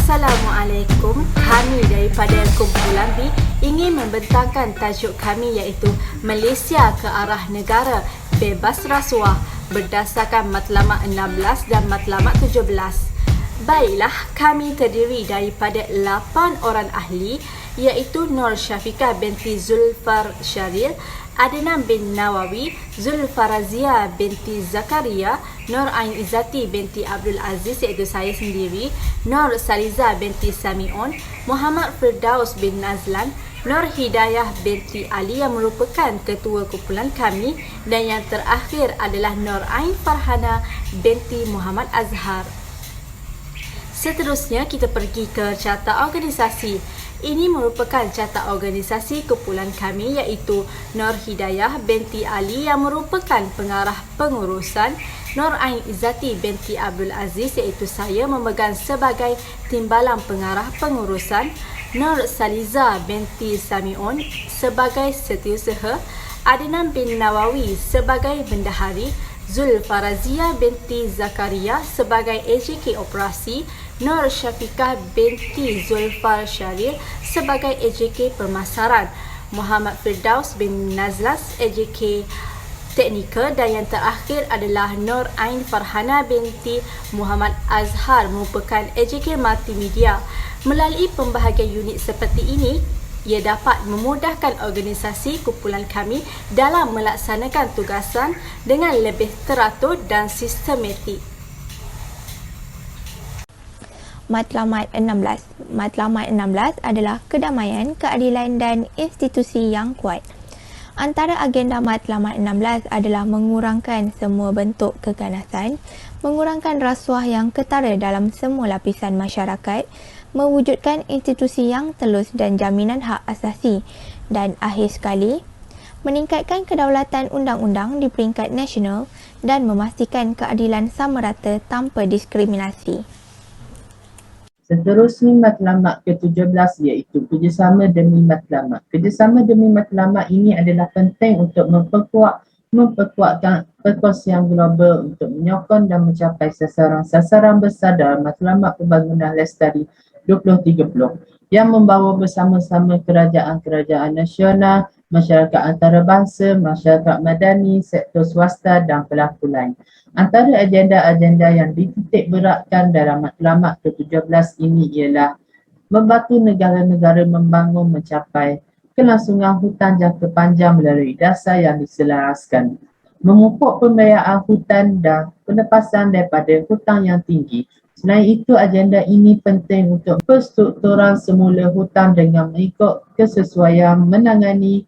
Assalamualaikum. Kami daripada kumpulan B ingin membentangkan tajuk kami iaitu Malaysia ke arah negara bebas rasuah berdasarkan matlamat 16 dan matlamat 17. Baiklah, kami terdiri daripada 8 orang ahli iaitu Nur Syafiqah binti Zulfar Syaril, Adnan bin Nawawi, Zulfarazia binti Zakaria, Nur Ain Izzati binti Abdul Aziz iaitu saya sendiri, Nur Saliza binti Sami'un, Muhammad Firdaus bin Nazlan, Nur Hidayah binti Ali yang merupakan ketua kumpulan kami, dan yang terakhir adalah Nur Ain Farhana binti Muhammad Azhar. Seterusnya kita pergi ke carta organisasi. Ini merupakan carta organisasi kumpulan kami iaitu Nur Hidayah binti Ali yang merupakan pengarah pengurusan, Nur Ain Izzati binti Abdul Aziz iaitu saya memegang sebagai timbalan pengarah pengurusan, Nur Saliza binti Sami'un sebagai setiausaha, Adnan bin Nawawi sebagai bendahari, Zulfarazia binti Zakaria sebagai AJK operasi, Nur Syafiqah binti Zulfar Syaril sebagai AJK pemasaran, Muhammad Firdaus bin Nazlas AJK teknikal, dan yang terakhir adalah Nur Ain Farhana binti Muhammad Azhar merupakan AJK multimedia. Melalui pembahagian unit seperti ini, ia dapat memudahkan organisasi kumpulan kami dalam melaksanakan tugasan dengan lebih teratur dan sistematik. Matlamat 16. Matlamat 16 adalah kedamaian, keadilan dan institusi yang kuat. Antara agenda matlamat 16 adalah mengurangkan semua bentuk keganasan, mengurangkan rasuah yang ketara dalam semua lapisan masyarakat, mewujudkan institusi yang telus dan jaminan hak asasi, dan akhir sekali, meningkatkan kedaulatan undang-undang di peringkat nasional dan memastikan keadilan sama rata tanpa diskriminasi. Seterusnya matlamat ke-17 iaitu kerjasama demi matlamat. Kerjasama demi matlamat ini adalah penting untuk memperkuatkan perkongsian global untuk menyokong dan mencapai sasaran-sasaran besar dalam matlamat pembangunan lestari 2030 yang membawa bersama-sama kerajaan-kerajaan nasional, masyarakat antarabangsa, masyarakat madani, sektor swasta dan pelaku lain. Antara agenda-agenda yang dititik beratkan dalam matlamat ke-17 ini ialah membantu negara-negara membangun mencapai kelangsungan hutan jangka panjang melalui dasar yang diselaraskan, memupuk pembiayaan hutan dan penepasan daripada hutang yang tinggi. Selain itu, agenda ini penting untuk perstrukturan semula hutang dengan mengikut kesesuaian menangani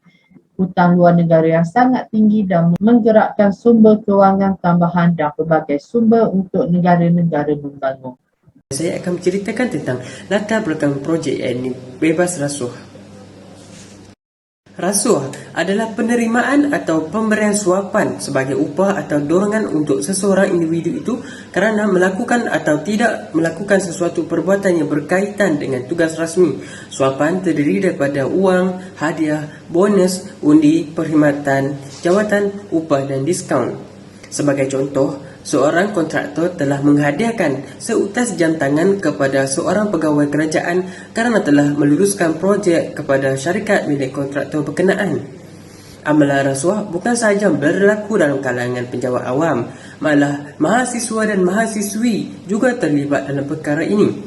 hutang luar negara yang sangat tinggi dan menggerakkan sumber kewangan tambahan dan pelbagai sumber untuk negara-negara membangun. Saya akan menceritakan tentang latar belakang projek yakni bebas rasuah. Rasuah adalah penerimaan atau pemberian suapan sebagai upah atau dorongan untuk seseorang individu itu kerana melakukan atau tidak melakukan sesuatu perbuatan yang berkaitan dengan tugas rasmi. Suapan terdiri daripada uang, hadiah, bonus, undi, perkhidmatan, jawatan, upah dan diskaun. Sebagai contoh, seorang kontraktor telah menghadiahkan seutas jam tangan kepada seorang pegawai kerajaan kerana telah meluruskan projek kepada syarikat milik kontraktor berkenaan. Amalan rasuah bukan sahaja berlaku dalam kalangan penjawat awam, malah mahasiswa dan mahasiswi juga terlibat dalam perkara ini.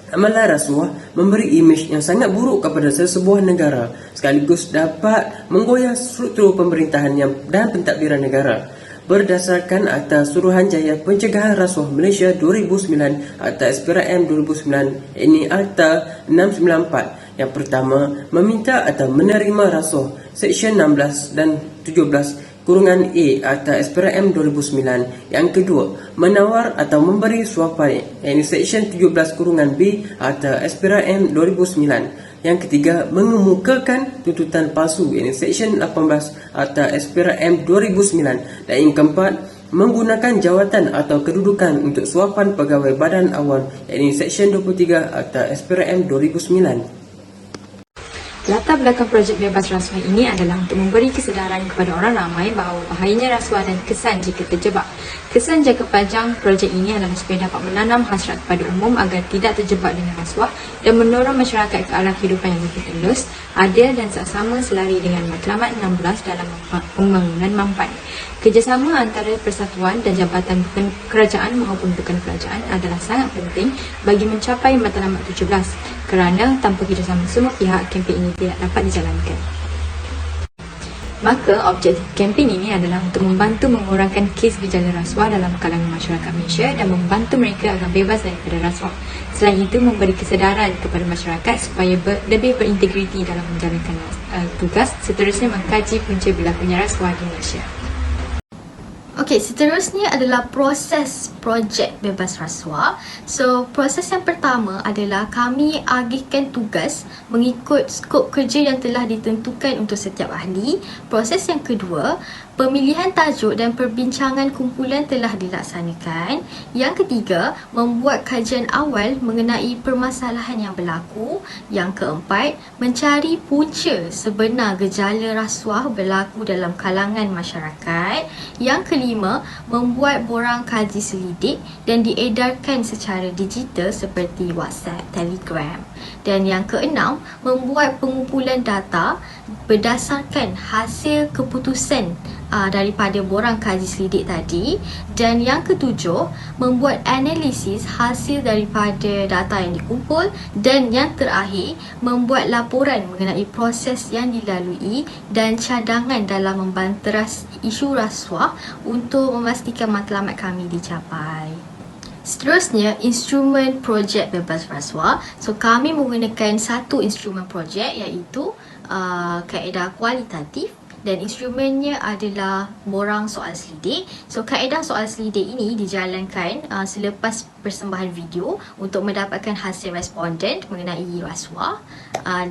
Amalan rasuah memberi imej yang sangat buruk kepada sesebuah negara sekaligus dapat menggoyah struktur pemerintahan dan pentadbiran negara. Berdasarkan Akta Suruhanjaya Pencegahan Rasuah Malaysia 2009 Akta SPRM 2009, ini Akta 694. Yang pertama, meminta atau menerima rasuah, Seksyen 16 dan 17 kurungan A Akta SPRM 2009. Yang kedua, menawar atau memberi suapan, ini Seksyen 17 kurungan B Akta SPRM 2009. Yang ketiga, mengemukakan tuntutan palsu, ini Seksyen 18 Akta SPRM 2009. Dan yang keempat, menggunakan jawatan atau kedudukan untuk suapan pegawai badan awam, ini Seksyen 23 Akta SPRM 2009. Latar belakang projek bebas rasuah ini adalah untuk memberi kesedaran kepada orang ramai bahawa bahayanya rasuah dan kesan jika terjebak. Kesan jangka panjang projek ini adalah supaya dapat menanam hasrat kepada umum agar tidak terjebak dengan rasuah dan mendorong masyarakat ke arah kehidupan yang lebih telus, adil dan saksama selari dengan Matlamat 16 dalam pembangunan mampan. Kerjasama antara persatuan dan jabatan kerajaan maupun bukan kerajaan adalah sangat penting bagi mencapai Matlamat 17 kerana tanpa kerjasama semua pihak, kempen ini tidak dapat dijalankan. Maka objektif kempen ini adalah untuk membantu mengurangkan kes gejala rasuah dalam kalangan masyarakat Malaysia dan membantu mereka agar bebas daripada rasuah. Selain itu, memberi kesedaran kepada masyarakat supaya lebih berintegriti dalam menjalankan tugas, seterusnya mengkaji punca berlakunya rasuah di Malaysia. Okey, seterusnya adalah proses projek bebas rasuah. So, proses yang pertama adalah kami agihkan tugas mengikut skop kerja yang telah ditentukan untuk setiap ahli. Proses yang kedua, pemilihan tajuk dan perbincangan kumpulan telah dilaksanakan. Yang ketiga, membuat kajian awal mengenai permasalahan yang berlaku. Yang keempat, mencari punca sebenar gejala rasuah berlaku dalam kalangan masyarakat. Yang kelima, membuat borang kaji selidik dan diedarkan secara digital seperti WhatsApp, Telegram. Dan yang keenam, membuat pengumpulan data berdasarkan hasil keputusan daripada borang kaji selidik tadi. Dan yang ketujuh, membuat analisis hasil daripada data yang dikumpul. Dan yang terakhir, membuat laporan mengenai proses yang dilalui dan cadangan dalam membanteras isu rasuah untuk memastikan matlamat kami dicapai. Seterusnya, instrumen projek bebas rasuah. So, kami menggunakan satu instrumen projek iaitu kaedah kualitatif dan instrumennya adalah borang soal selidik. So, kaedah soal selidik ini dijalankan selepas persembahan video untuk mendapatkan hasil responden mengenai rasuah.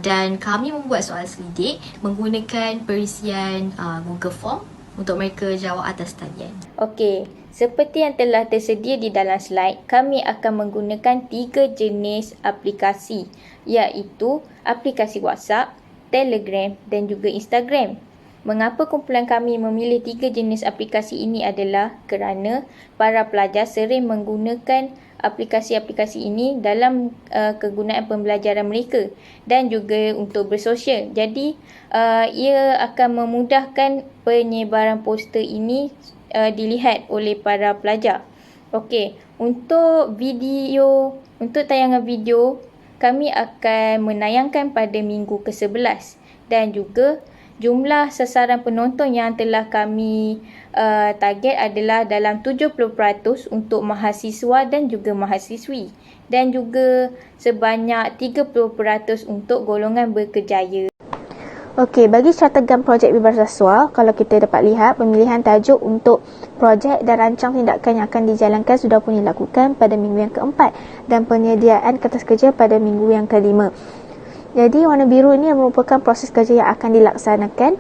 Dan kami membuat soal selidik menggunakan perisian Google Form untuk mereka jawab atas talian. Okey, seperti yang telah tersedia di dalam slide, kami akan menggunakan 3 jenis aplikasi, iaitu aplikasi WhatsApp, Telegram dan juga Instagram. Mengapa kumpulan kami memilih 3 jenis aplikasi ini adalah kerana para pelajar sering menggunakan aplikasi-aplikasi ini dalam kegunaan pembelajaran mereka dan juga untuk bersosial. Jadi, ia akan memudahkan penyebaran poster ini dilihat oleh para pelajar. Okey, untuk tayangan video, kami akan menayangkan pada minggu ke-11 dan juga jumlah sasaran penonton yang telah kami target adalah dalam 70% untuk mahasiswa dan juga mahasiswi dan juga sebanyak 30% untuk golongan berkerjaya. Okey, bagi strategi projek bebas rasuah, kalau kita dapat lihat pemilihan tajuk untuk projek dan rancang tindakan yang akan dijalankan sudah pun dilakukan pada minggu yang keempat dan penyediaan kertas kerja pada minggu yang kelima. Jadi warna biru ini merupakan proses kerja yang akan dilaksanakan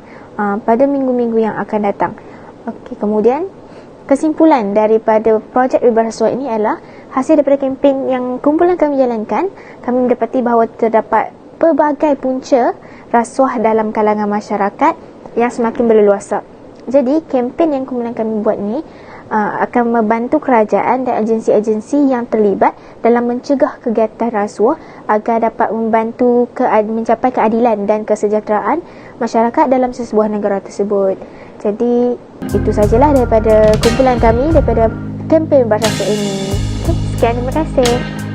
pada minggu-minggu yang akan datang. Okey, kemudian kesimpulan daripada projek bebas rasuah ini adalah hasil daripada kempen yang kumpulan kami jalankan, kami mendapati bahawa terdapat pelbagai punca rasuah dalam kalangan masyarakat yang semakin berleluasa. Jadi kempen yang kumpulan kami buat ni akan membantu kerajaan dan agensi-agensi yang terlibat dalam mencegah kegiatan rasuah agar dapat membantu mencapai keadilan dan kesejahteraan masyarakat dalam sesebuah negara tersebut. Jadi itu sajalah daripada kumpulan kami daripada kempen bebas rasuah ini. Sekian, terima kasih.